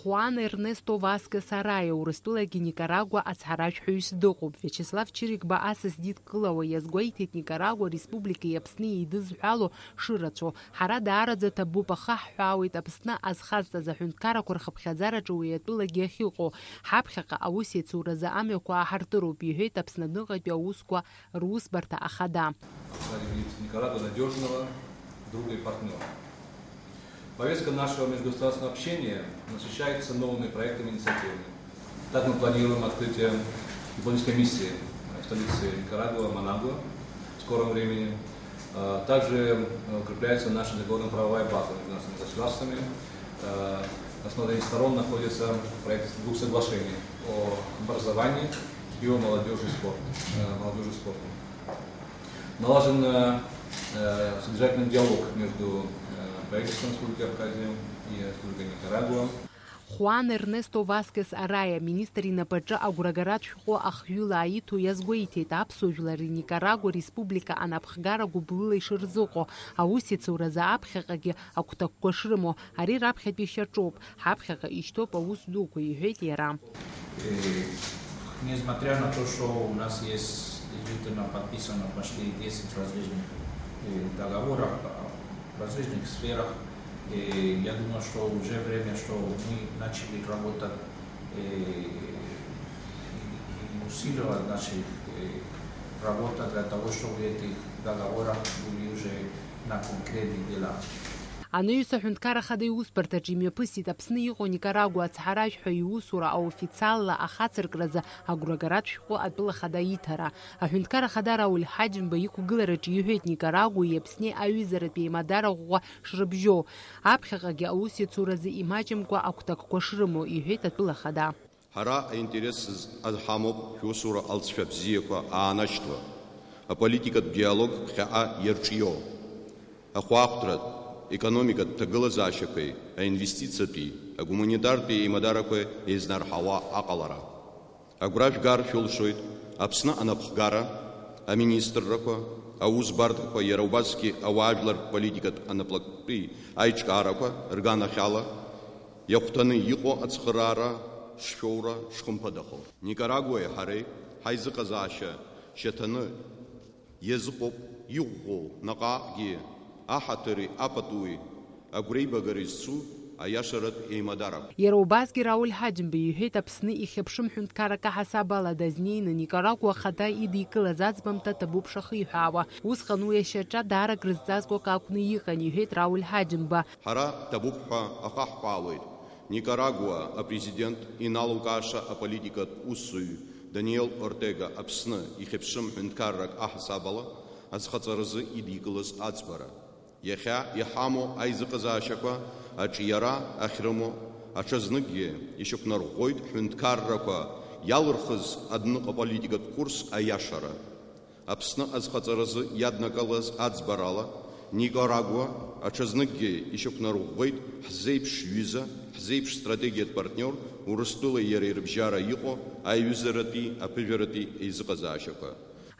Хуан Эрнесто Васкес Арая урыстәылагьы Никарагуа ацҳаражәҳәаҩыс дыҟоуп. Виачеслав Чирикба асас дидкылауа иазгәеиҭеит Никарагуа Республикеи Аԥсни еидызҳәало шырацәоу. Ҳара даараӡа ҭабуп, аха ҳҳәаауеит Аԥсны азхазҵаз аҳәынҭқаррақәа рхыԥхьаӡараҿы уи атәылагьы ахьыҟоу. Ҳаԥхьаҟа аус еицуразы амҩақәа ааҳартыроуп, иҳәеит Аԥсны аныҟатәи аусқәа русбарҭа ахада. Повестка нашего межгосударственного общения насыщается новыми проектами и инициативами. Так мы планируем открытие дипломатической миссии в столице Никарагуа, Манагуа в скором времени. Также укрепляется наша договорно-правовая база между нашими государствами. На рассмотрении сторон находится проект двух соглашений о образовании и о молодежи и спорте. Налажен содержательный диалог между правительством Республики Абхазия и Республикой Никарагуа. Хуан Эрнесто Васкес Арая министр инапаҿы агәрагаратә шәҟәы ахҩыла аиҭо иазгәеиҭеит аԥсуа жәлари Никарагуа Республика анапхгара гәыблыла ишырзыҟоу, аус иацуразы аԥхьаҟагьы агәҭакқәа шрымоу. Ари раԥхьатәи шьаҿоуп, ҳаԥхьаҟа ишьҭоуп аус дуқәа, иҳәеит иара. Несмотря на то, что у нас есть действительно подписано почти 10 различных договоров в различных сферах, я думаю, что уже время, что мы начали работать и усиливать нашу работу для того, чтобы эти договоры были уже на конкретных делах. Анаҩс аҳәынҭқар ахада иусбарҭаҿы имҩаԥысит Аԥсны иҟоу Никарагуа ацҳаражәҳәаҩ иусура аофициалла ахацыркразы агәрагаратә шәҟәы атәылахада иҭара. Аҳәынҭқар ахада Рауль Ҳаџьымба иқәгылараҿы иҳәеит Никарагуеи Аԥсни аҩызаратәи еимадара ӷәӷәа шрыбжьоу. Аԥхьаҟагьы аус иацуразы имаҷымкәа агәҭакқәа шрымоу, иҳәеит атәылахада. Ҳара аинтерес ҳамоуп шәусура алҵшәа бзиақәа аанашьҭуа, аполитикатә диалог ԥхьаҟа иарҿиоу, ахәаахәҭратә економикатә ҭагылазаашьақәеи, аинвестициатәи, агуманитартәи еимадарақәа еизнарҳауа аҟалара. Агәра шәгар шәылшоит Аԥсны анапхгара, аминистррақәа, аусбарҭақәа, иара убасгьы ауаажәлартә политикатә анаплактәи аиҿкаарақәа рганахьала иахәҭаны иҟоу ацхыраара шшәоура шхымԥадахо. Никарагуеи ҳареи ҳаизыҟазаашьа шьаҭаны иазыҟоуп иӷәӷәоу наҟаагьы аҳаҭыри апатуи агәреибагареи зцу аиашаратә еимадарақәа. Иара убасгьы Рауль Ҳаџьымба иҳәеит Аԥсны ихьыԥшым ҳәынҭқаррак аҳасабала дазнеины Никарагуа ахада идикылаз аӡбамҭа ҭабуп шахиҳәаауа. Усҟан уи ашьаҿа даара крызҵазкуак акәны иҟан, иҳәеит Рауль Ҳаџьымба. Ҳара ҭабуп ҳәа ахаҳҳәаауеит Никарагуа апрезидент иналукааша аполитикатә усзуҩ Даниел Ортега Аԥсны ихьыԥшым ҳәынҭқаррак аҳасабала азхаҵаразы идикылаз аӡбара. Иахьа иҳамоу аизыҟазаашьақәа аҿиара ахьрымоу аҽазныкгьы ишьақәнарӷәӷәоит ҳәынҭқаррақәа иалырхыз адәныҟа политикатә курс аиашара. Аԥсны азхаҵаразы иаднакылаз аӡбарала Никарагуа аҽазныкгьы ишьақәнарӷәӷәеит ҳзеиԥш ҩыза, ҳзеиԥш стратегиатә партнер Урыстәылеи иареи рыбжьара иҟоу аиҩызаратәи аԥыжәаратәи еизыҟазаашьақәа.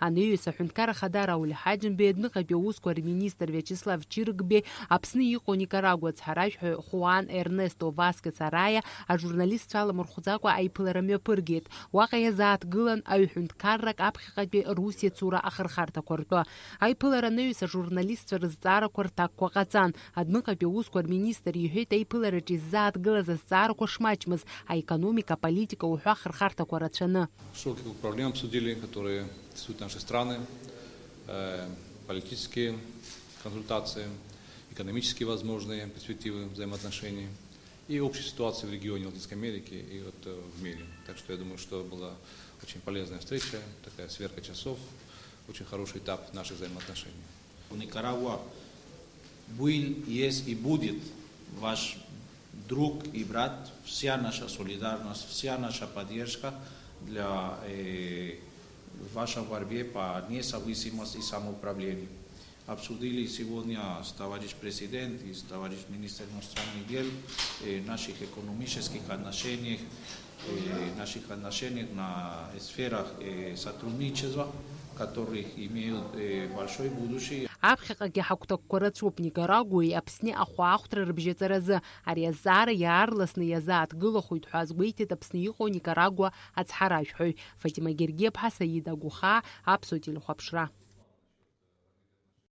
Анаҩс аҳәынҭқар ахада Рауль Ҳаџьымбеи, адныҟатәи аусқәа рминистр Виачеслав Чирикбеи, Аԥсны иҟоу Никарагуа ацҳаражәҳәаҩ Хуан Ернесто Васкес Арая ажурналистцәа аламырхәӡакәа аиԥылара мҩаԥыргеит. Уаҟа иазааҭгылан аҩ-ҳәынҭқаррак аԥхьаҟатәи рус иацура ахырхарҭақәа ртәы. Аиԥылара анаҩс ажурналистцәа рызҵаарақәа рҭакқәа ҟаҵан. Адныҟатәи аусқәа рминистр иҳәеит аиԥылараҿы иззааҭгылаз азҵаарақәа шмаҷмыз, аекономика, аполитика уҳәа ахырхарҭақәа рацәаны. Наши страны, политические консультации, экономические возможные перспективы взаимоотношений и общей ситуации в регионе Латинской Америки и в мире. Так что я думаю, что была очень полезная встреча, такая сверка часов, очень хороший этап наших взаимоотношений. Никарагуа был, есть и будет ваш друг и брат, вся наша солидарность, вся наша поддержка для в вашей борьбе по независимости и самоуправлению. Обсудили сегодня с товарищ президент и с товарищ министр иностранных дел наших экономических отношениях, на сферах сотрудничества, которых имеют большое будущее. Аԥхьаҟагьы ҳагәҭакқәа рацәоуп Никарагуеи Аԥсни ахәаахәҭра рыбжьаҵаразы. Ари азҵаара иаарласны иазааҭгылахоит ҳәа азгәеиҭеит Аԥсны иҟоу Никарагуа ацҳаражәҳәаҩ Фатима Гергиаԥҳа, Саида Гухаа, Аԥсуа телехәаԥшра.